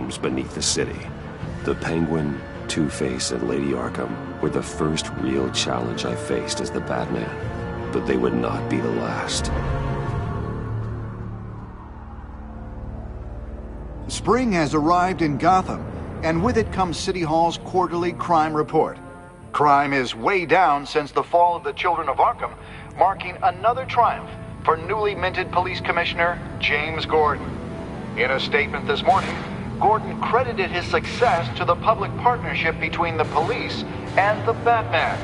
homes beneath the city. The Penguin, Two-Face, and Lady Arkham were the first real challenge I faced as the Batman, but they would not be the last. Spring has arrived in Gotham, and with it comes City Hall's quarterly crime report. Crime is way down since the fall of the Children of Arkham, marking another triumph for newly minted Police Commissioner James Gordon. In a statement this morning, Gordon credited his success to the public partnership between the police and the Batman.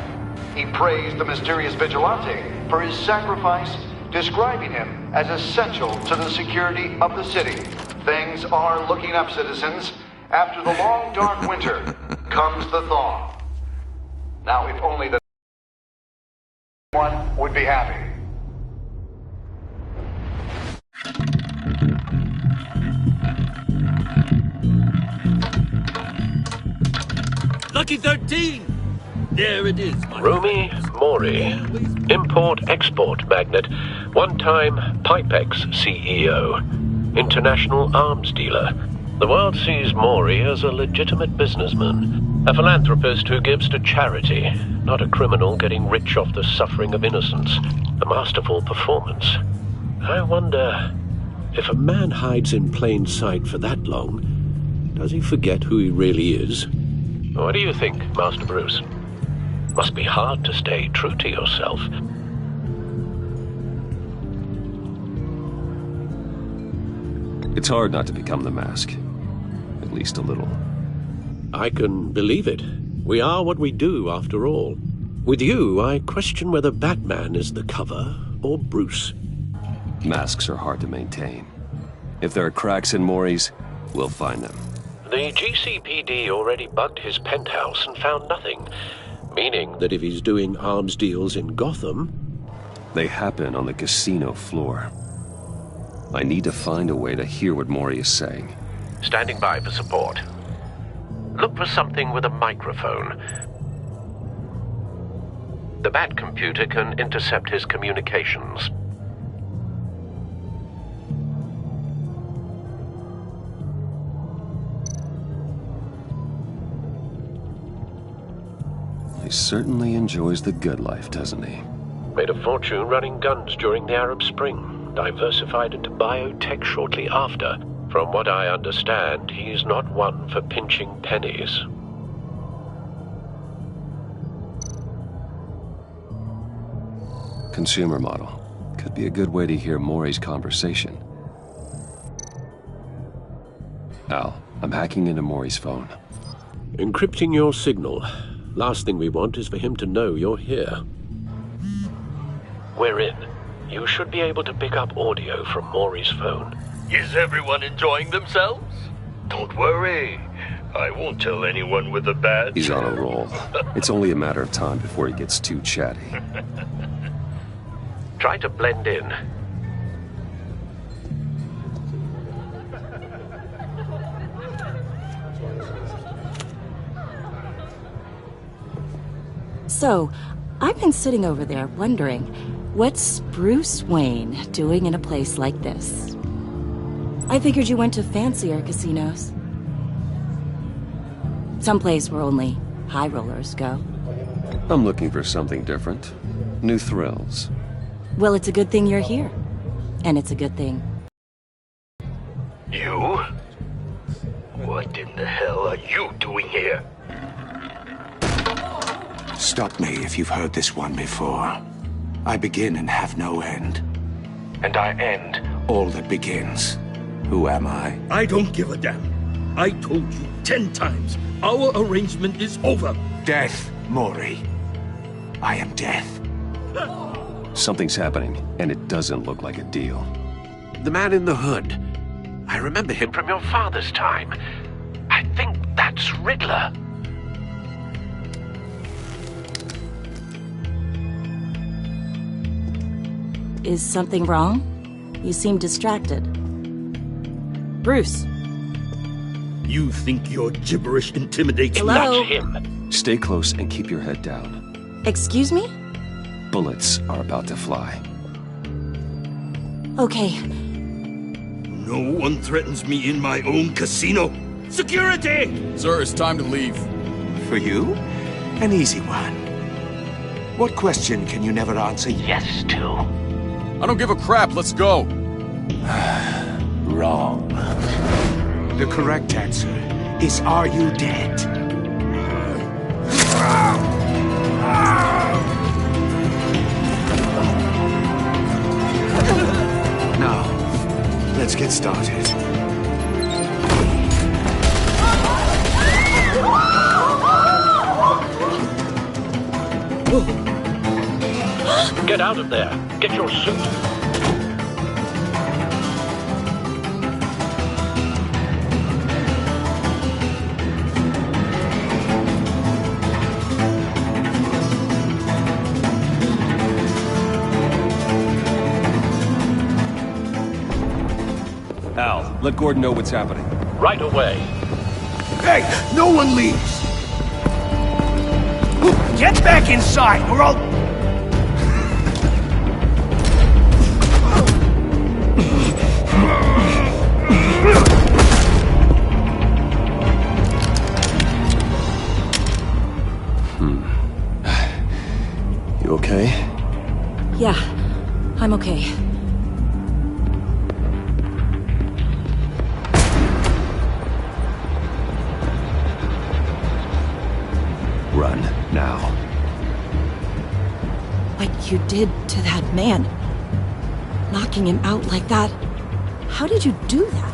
He praised the mysterious vigilante for his sacrifice, describing him as essential to the security of the city. Things are looking up, citizens. After the long, dark winter comes the thaw. Now, if only the one would be happy. Lucky 13! There it is, my Rumi Mori, import-export magnate, one-time Pipex CEO, international arms dealer. The world sees Mori as a legitimate businessman, a philanthropist who gives to charity, not a criminal getting rich off the suffering of innocence. A masterful performance. I wonder, if a man hides in plain sight for that long, does he forget who he really is? What do you think, Master Bruce? Must be hard to stay true to yourself. It's hard not to become the Mask. At least a little. I can believe it. We are what we do, after all. With you, I question whether Batman is the cover or Bruce. Masks are hard to maintain. If there are cracks in Mori's, we'll find them. The GCPD already bugged his penthouse and found nothing, meaning that if he's doing arms deals in Gotham... They happen on the casino floor. I need to find a way to hear what Mori is saying. Standing by for support. Look for something with a microphone. The Bat computer can intercept his communications. He certainly enjoys the good life, doesn't he? Made a fortune running guns during the Arab Spring. Diversified into biotech shortly after. From what I understand, he's not one for pinching pennies. Consumer model. Could be a good way to hear Mori's conversation. Al, I'm hacking into Mori's phone. Encrypting your signal. Last thing we want is for him to know you're here. We're in. You should be able to pick up audio from Mori's phone. Is everyone enjoying themselves? Don't worry. I won't tell anyone with a badge. He's on a roll. It's only a matter of time before he gets too chatty. Try to blend in. So, I've been sitting over there wondering, what's Bruce Wayne doing in a place like this? I figured you went to fancier casinos. Someplace where only high rollers go. I'm looking for something different. New thrills. Well, it's a good thing you're here. And it's a good thing. You? What in the hell are you doing here? Stop me if you've heard this one before. I begin and have no end. And I end all that begins. Who am I? I don't give a damn. I told you 10 times. Our arrangement is over. Death, Mori. I am death. Something's happening, and it doesn't look like a deal. The man in the hood. I remember him from your father's time. I think that's Riddler. Is something wrong? You seem distracted. Bruce. You think your gibberish intimidates me? Hello? That's him. Stay close and keep your head down. Excuse me? Bullets are about to fly. Okay. No one threatens me in my own casino. Security! Sir, it's time to leave. For you? An easy one. What question can you never answer yes to? I don't give a crap, let's go. Wrong. The correct answer is, are you dead? Now, let's get started. Get out of there. Get your suit. Al, let Gordon know what's happening. Right away. Hey, no one leaves! Get back inside, or I'll... You okay? Yeah, I'm okay. Run, now. What you did to that man. Knocking him out like that. How did you do that?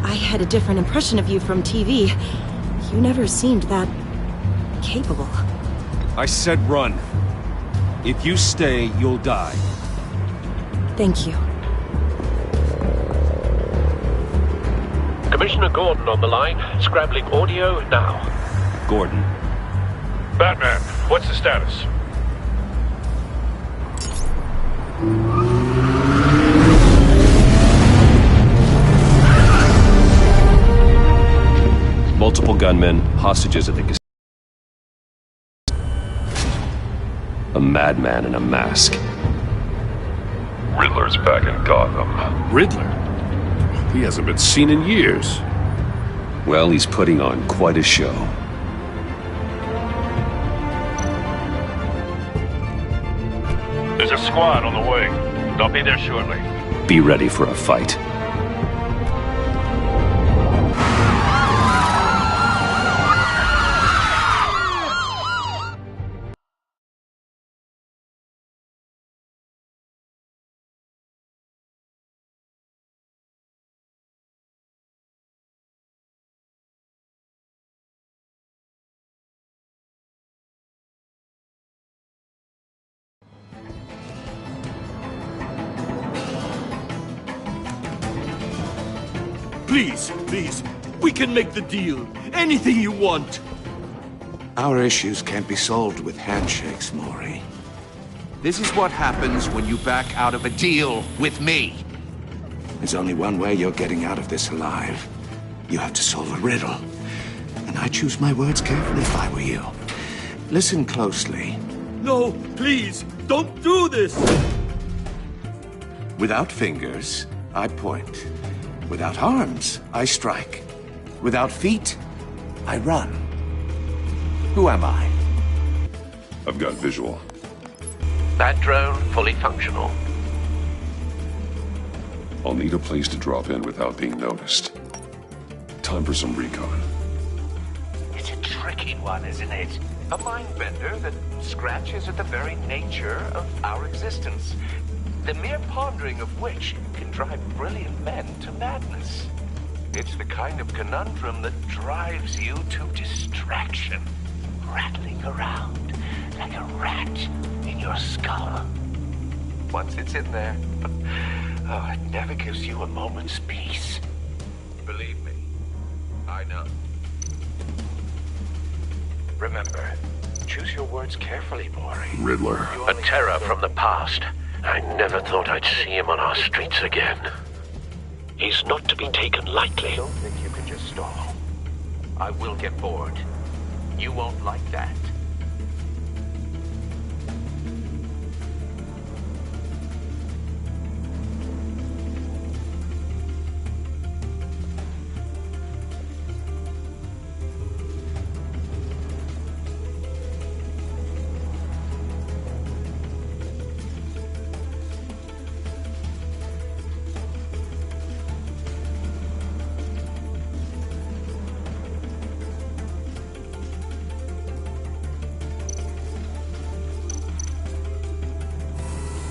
I had a different impression of you from TV. You never seemed that... capable. I said run. If you stay, you'll die. Thank you. Commissioner Gordon on the line. Scrabbling audio now. Gordon. Batman, what's the status? Multiple gunmen, hostages at the casino. A madman in a mask. Riddler's back in Gotham. Riddler? He hasn't been seen in years. Well, he's putting on quite a show. There's a squad on the way. They'll be there shortly. Be ready for a fight. Please, please, we can make the deal. Anything you want. Our issues can't be solved with handshakes, Maury. This is what happens when you back out of a deal with me. There's only one way you're getting out of this alive. You have to solve a riddle. And I choose my words carefully if I were you. Listen closely. No, please, don't do this. Without fingers, I point. Without arms, I strike. Without feet, I run. Who am I? I've got visual. That drone fully functional. I'll need a place to drop in without being noticed. Time for some recon. It's a tricky one, isn't it? A mind bender that scratches at the very nature of our existence. The mere pondering of which can drive brilliant men to madness. It's the kind of conundrum that drives you to distraction, rattling around like a rat in your skull. Once it's in there, oh, it never gives you a moment's peace. Believe me, I know. Remember, choose your words carefully, Maury. Riddler. A terror from the past. I never thought I'd see him on our streets again. He's not to be taken lightly. I don't think you can just stall. I will get bored. You won't like that.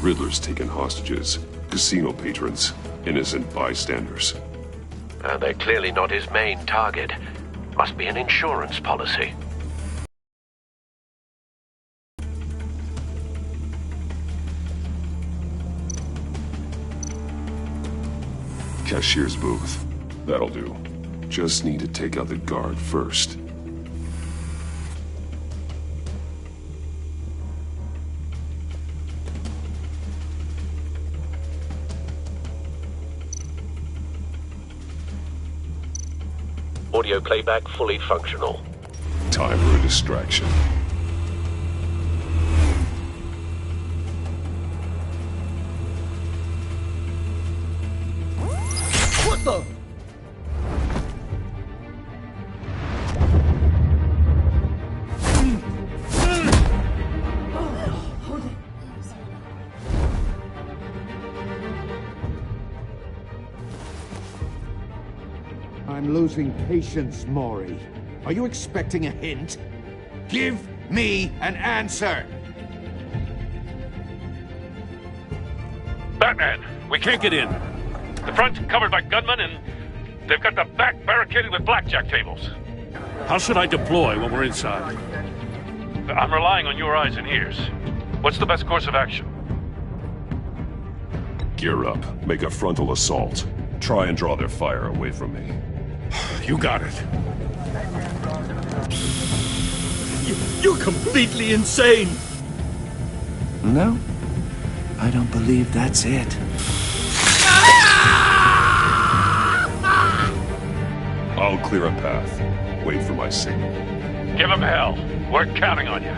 Riddler's taken hostages, casino patrons, innocent bystanders. They're clearly not his main target. Must be an insurance policy. Cashier's booth. That'll do. Just need to take out the guard first. Audio playback fully functional. Time for a distraction. What the? I'm losing patience, Maury. Are you expecting a hint? Give me an answer! Batman, we can't get in. The front's covered by gunmen, and they've got the back barricaded with blackjack tables. How should I deploy when we're inside? I'm relying on your eyes and ears. What's the best course of action? Gear up. Make a frontal assault. Try and draw their fire away from me. You got it. You're completely insane! No, I don't believe that's it. I'll clear a path. Wait for my signal. Give him hell. We're counting on you.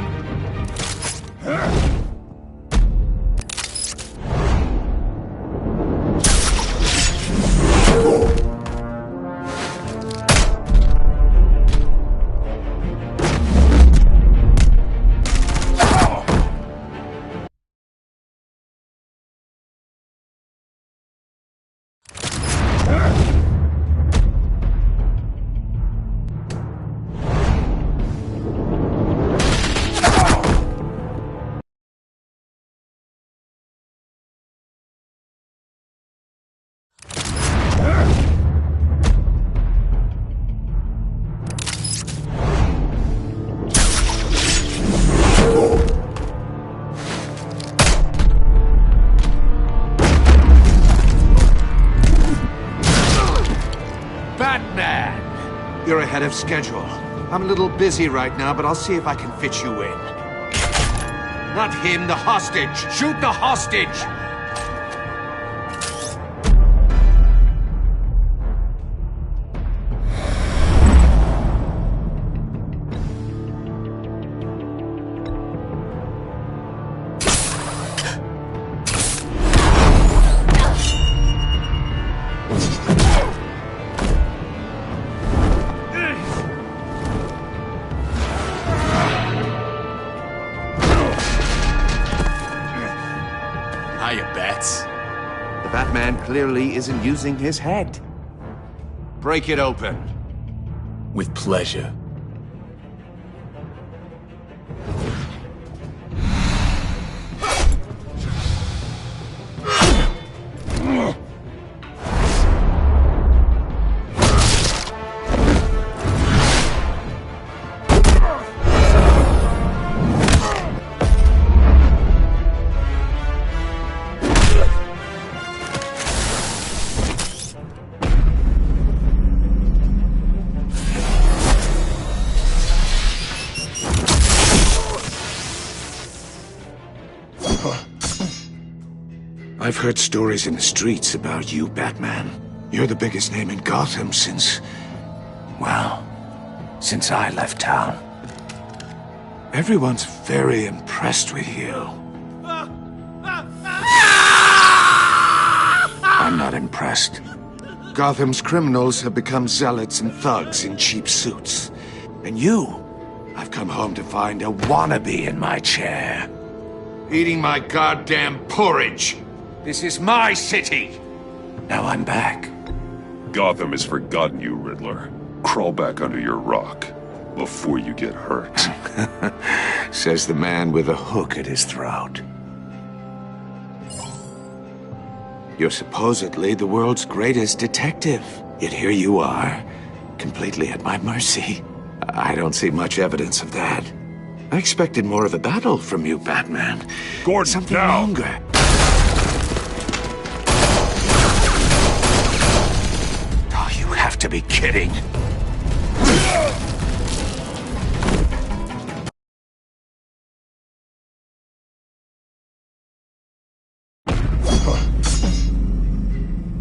Batman! You're ahead of schedule. I'm a little busy right now, but I'll see if I can fit you in. Not him, the hostage! Shoot the hostage! The Batman clearly isn't using his head. Break it open. With pleasure. I've heard stories in the streets about you, Batman. You're the biggest name in Gotham since... well, since I left town. Everyone's very impressed with you. I'm not impressed. Gotham's criminals have become zealots and thugs in cheap suits. And you, I've come home to find a wannabe in my chair. Eating my goddamn porridge. This is my city. Now I'm back. Gotham has forgotten you, Riddler. Crawl back under your rock before you get hurt. Says the man with a hook at his throat. You're supposedly the world's greatest detective. Yet here you are, completely at my mercy. I don't see much evidence of that. I expected more of a battle from you, Batman. Gordon, something now! longer. Oh, you have to be kidding.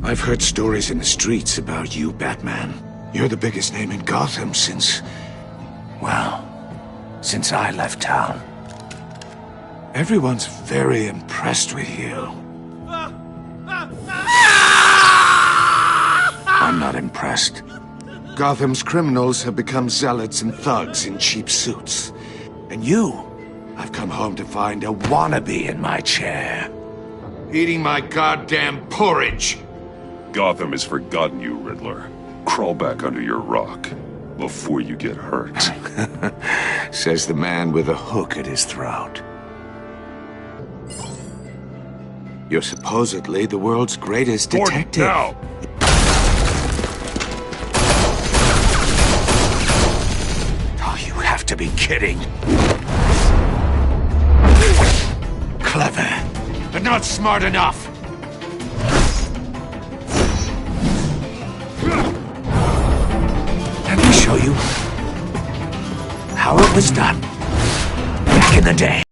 I've heard stories in the streets about you, Batman. You're the biggest name in Gotham since... well, since I left town. Everyone's very impressed with you. I'm not impressed. Gotham's criminals have become zealots and thugs in cheap suits. And you, I've come home to find a wannabe in my chair. Eating my goddamn porridge. Gotham has forgotten you, Riddler. Crawl back under your rock before you get hurt. Says the man with a hook at his throat. You're supposedly the world's greatest detective. Gordon, now! Oh, you have to be kidding. Clever, but not smart enough. Let me show you how it was done back in the day.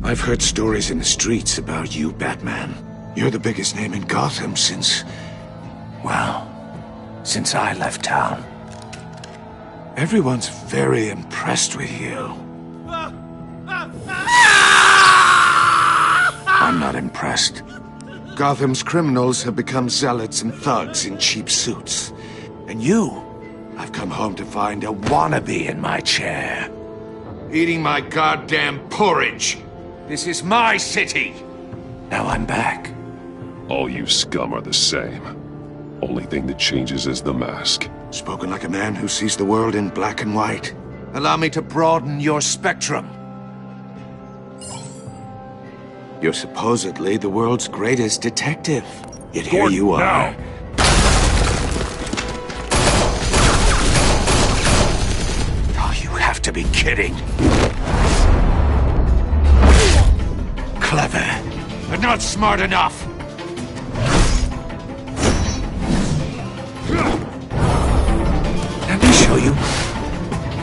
I've heard stories in the streets about you, Batman. You're the biggest name in Gotham since... well, since I left town. Everyone's very impressed with you. I'm not impressed. Gotham's criminals have become zealots and thugs in cheap suits. And you, I've come home to find a wannabe in my chair. Eating my goddamn porridge. This is my city. Now I'm back. All you scum are the same. Only thing that changes is the mask. Spoken like a man who sees the world in black and white. Allow me to broaden your spectrum. You're supposedly the world's greatest detective. Yet here you are. Oh, you have to be kidding. Clever, but not smart enough. Let me show you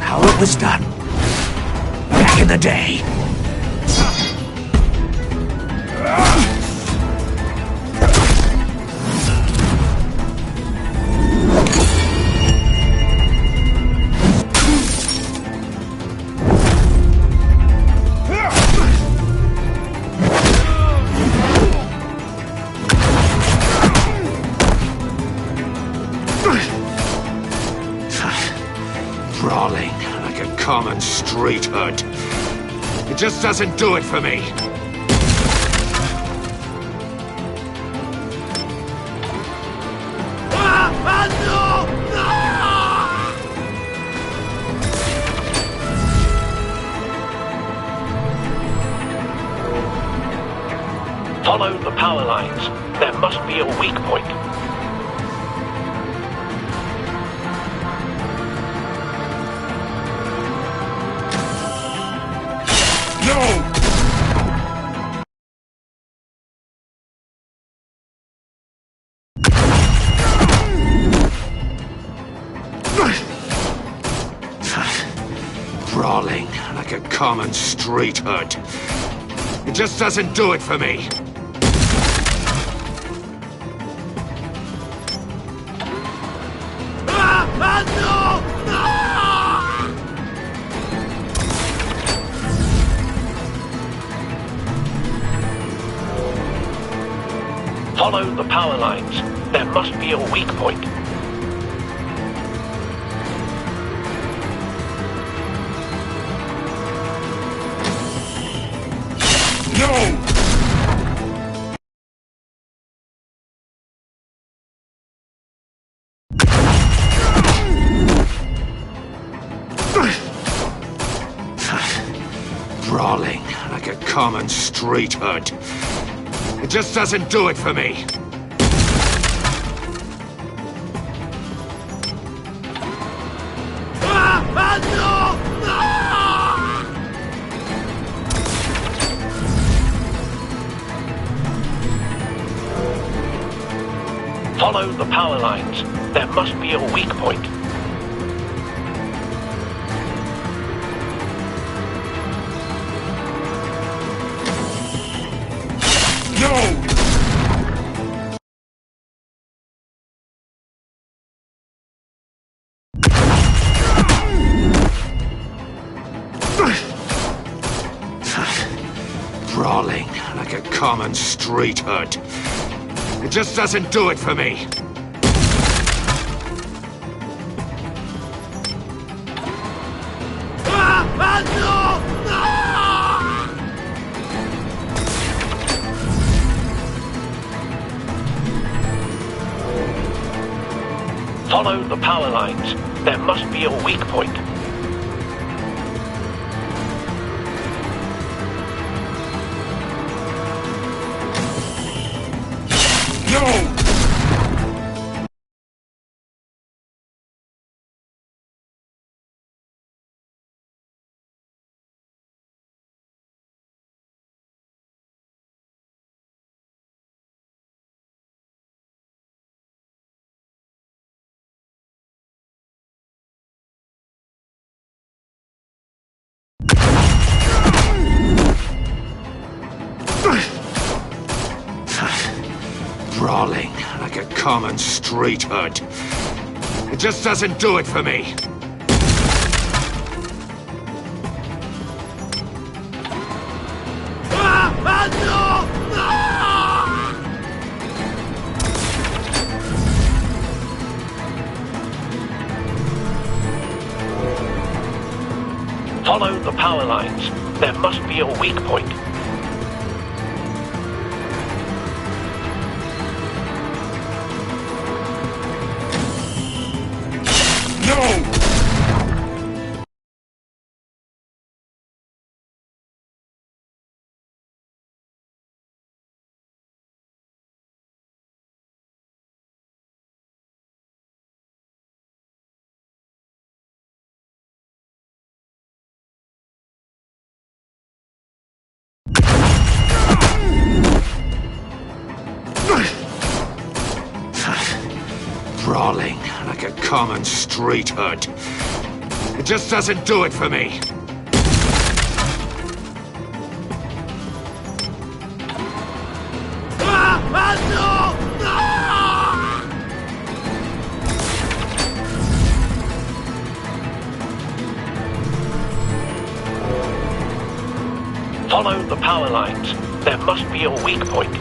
how it was done back in the day. Brawling like a common street hood. It just doesn't do it for me. Follow the power lines. There must be a weak point. Brawling like a common street hood. It just doesn't do it for me. Follow the power lines. There must be a weak point. Brawling like a common street hood. It just doesn't do it for me. Follow the power lines. There must be a weak point. Brawling like a common street hood. It just doesn't do it for me. Follow the power lines. There must be a weak point. Brawling like a common street hood. It just doesn't do it for me. Follow the power lines. There must be a weak point. No! Brawling like a common street hood. It just doesn't do it for me. Follow the power lines. There must be a weak point.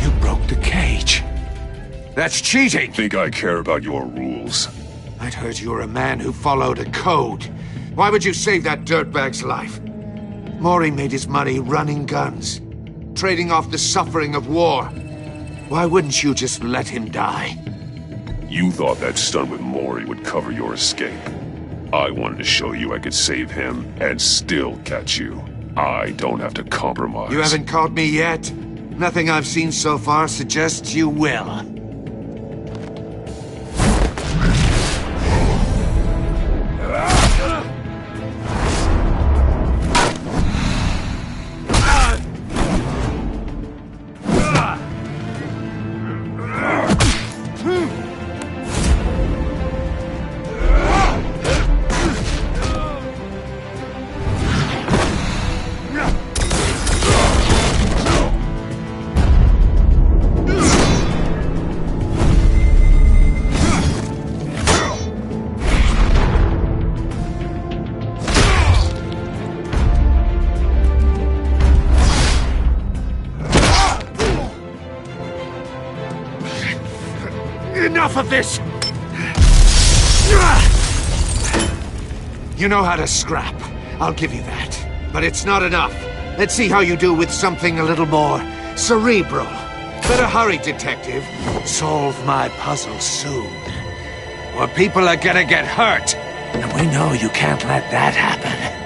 You broke the cage. That's cheating! Think I care about your rules? I'd heard you were a man who followed a code. Why would you save that dirtbag's life? Maury made his money running guns, trading off the suffering of war. Why wouldn't you just let him die? You thought that stunt with Maury would cover your escape. I wanted to show you I could save him and still catch you. I don't have to compromise. You haven't caught me yet. Nothing I've seen so far suggests you will. Enough of this! You know how to scrap. I'll give you that. But it's not enough. Let's see how you do with something a little more cerebral. Better hurry, detective. Solve my puzzle soon. Or people are gonna get hurt. And we know you can't let that happen.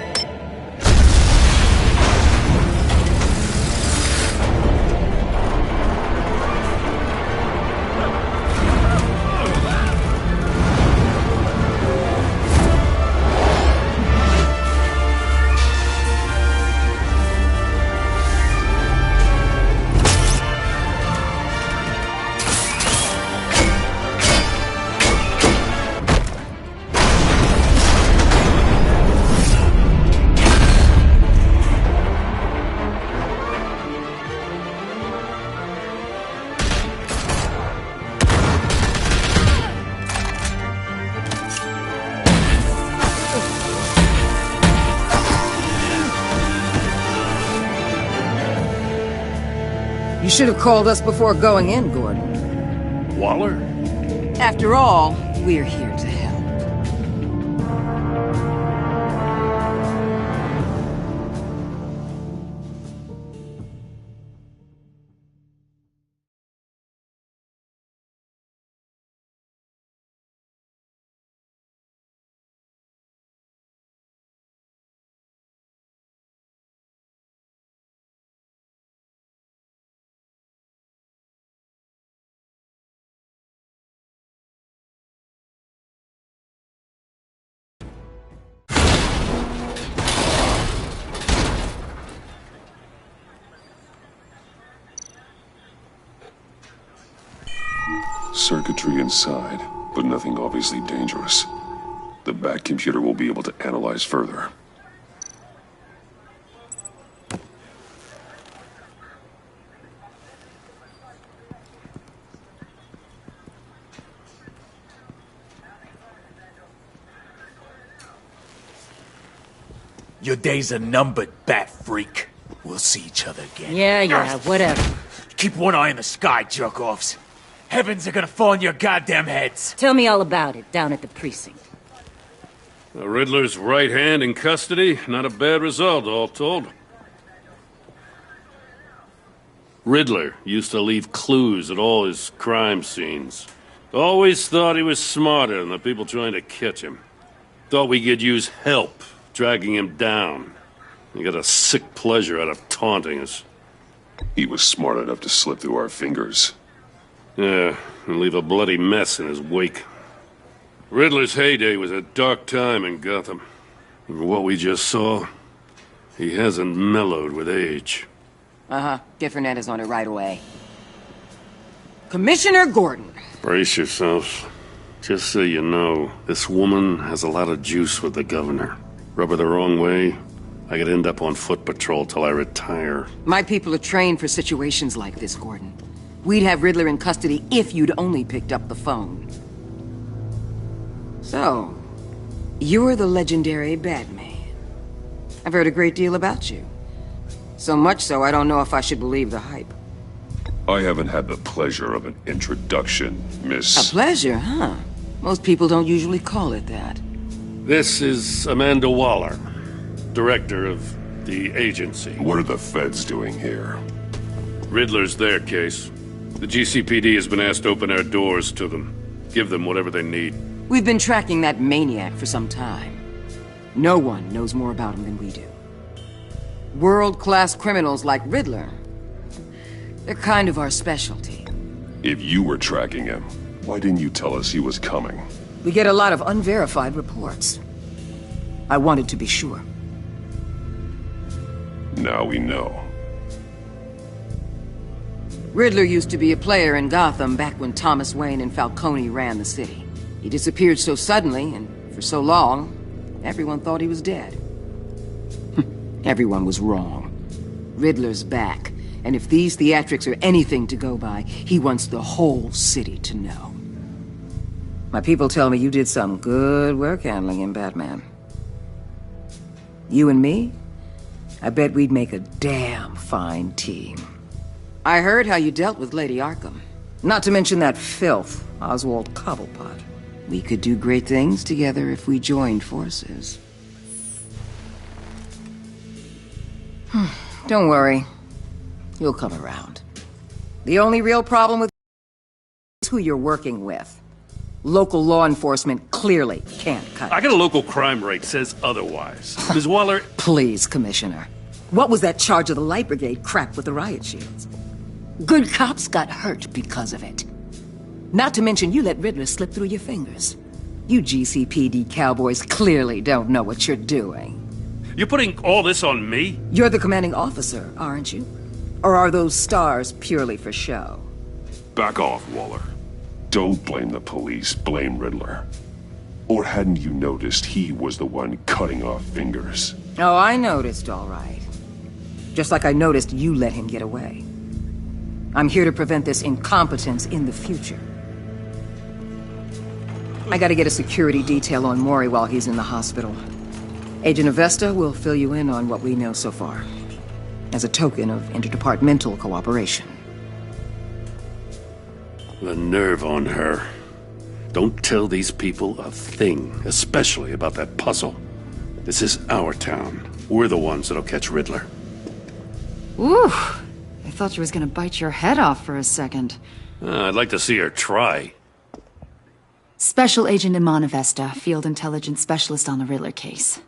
You should have called us before going in, Gordon. Waller? After all, we're here to help. Circuitry inside, but nothing obviously dangerous. The back computer will be able to analyze further. Your days are numbered, bat freak. We'll see each other again. Yeah, whatever. Keep one eye in the sky, jerk-offs. Heavens are gonna fall on your goddamn heads. Tell me all about it down at the precinct. The Riddler's right hand in custody. Not a bad result, all told. Riddler used to leave clues at all his crime scenes. Always thought he was smarter than the people trying to catch him. Thought we could use help dragging him down. He got a sick pleasure out of taunting us. He was smart enough to slip through our fingers. Yeah, and leave a bloody mess in his wake. Riddler's heyday was a dark time in Gotham. From what we just saw, he hasn't mellowed with age. Get Fernandez on it right away. Commissioner Gordon. Brace yourselves. Just so you know, this woman has a lot of juice with the governor. Rub her the wrong way, I could end up on foot patrol till I retire. My people are trained for situations like this, Gordon. We'd have Riddler in custody if you'd only picked up the phone. So, you're the legendary Batman. I've heard a great deal about you. So much so, I don't know if I should believe the hype. I haven't had the pleasure of an introduction, Miss... A pleasure, huh? Most people don't usually call it that. This is Amanda Waller, director of the agency. What are the feds doing here? Riddler's their case. The GCPD has been asked to open our doors to them. Give them whatever they need. We've been tracking that maniac for some time. No one knows more about him than we do. World-class criminals like Riddler. They're kind of our specialty. If you were tracking him, why didn't you tell us he was coming? We get a lot of unverified reports. I wanted to be sure. Now we know. Riddler used to be a player in Gotham back when Thomas Wayne and Falcone ran the city. He disappeared so suddenly, and for so long, everyone thought he was dead. Everyone was wrong. Riddler's back, and if these theatrics are anything to go by, he wants the whole city to know. My people tell me you did some good work handling him, Batman. You and me? I bet we'd make a damn fine team. I heard how you dealt with Lady Arkham. Not to mention that filth, Oswald Cobblepot. We could do great things together if we joined forces. Don't worry. You'll come around. The only real problem with is who you're working with. Local law enforcement clearly can't cut it. I got a local crime rate says otherwise. Ms. Waller... Please, Commissioner. What was that charge of the Light Brigade crap with the riot shields? Good cops got hurt because of it. Not to mention you let Riddler slip through your fingers. You GCPD cowboys clearly don't know what you're doing. You're putting all this on me? You're the commanding officer, aren't you? Or are those stars purely for show? Back off, Waller. Don't blame the police, blame Riddler. Or hadn't you noticed he was the one cutting off fingers? Oh, I noticed, all right. Just like I noticed you let him get away. I'm here to prevent this incompetence in the future. I gotta get a security detail on Mori while he's in the hospital. Agent Avesta will fill you in on what we know so far, as a token of interdepartmental cooperation. The nerve on her. Don't tell these people a thing, especially about that puzzle. This is our town. We're the ones that'll catch Riddler. Ooh, I thought she was gonna bite your head off for a second. I'd like to see her try. Special Agent Iman Avesta, Field Intelligence Specialist on the Riddler case.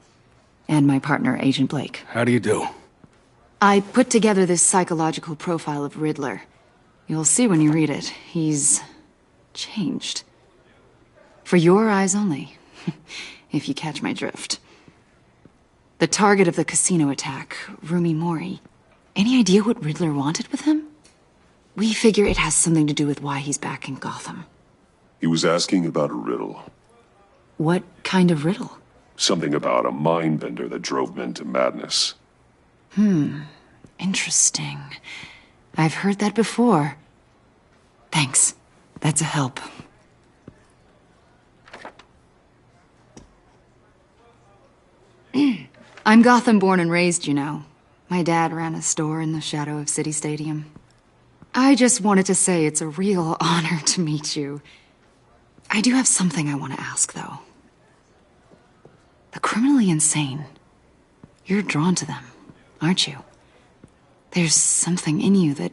And my partner, Agent Blake. How do you do? I put together this psychological profile of Riddler. You'll see when you read it. He's changed. For your eyes only, if you catch my drift. The target of the casino attack, Rumi Mori. Any idea what Riddler wanted with him? We figure it has something to do with why he's back in Gotham. He was asking about a riddle. What kind of riddle? Something about a mindbender that drove men to madness. Interesting. I've heard that before. Thanks. That's a help. I'm Gotham born and raised, you know. My dad ran a store in the shadow of City Stadium. I just wanted to say it's a real honor to meet you. I do have something I want to ask, though. The criminally insane. You're drawn to them, aren't you? There's something in you that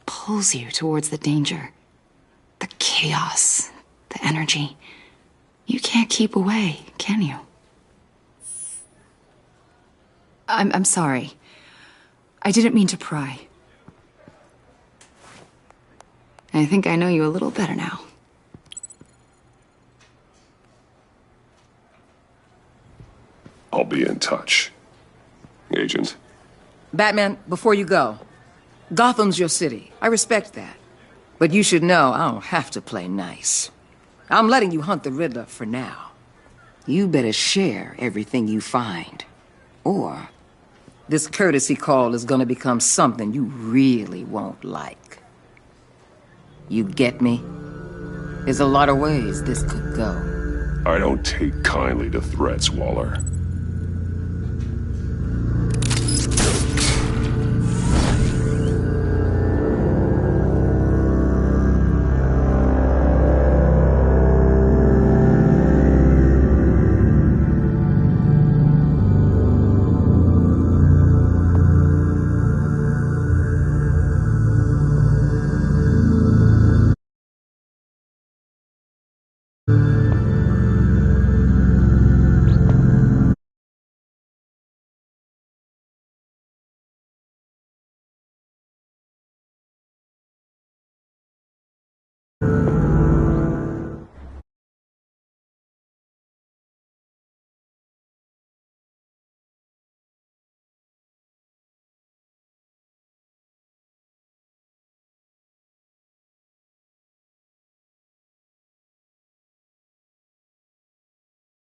pulls you towards the danger. The chaos, the energy. You can't keep away, can you? I'm sorry. I didn't mean to pry. I think I know you a little better now. I'll be in touch. Agent. Batman, before you go, Gotham's your city. I respect that. But you should know I don't have to play nice. I'm letting you hunt the Riddler for now. You better share everything you find. Or this courtesy call is gonna become something you really won't like. You get me? There's a lot of ways this could go. I don't take kindly to threats, Waller.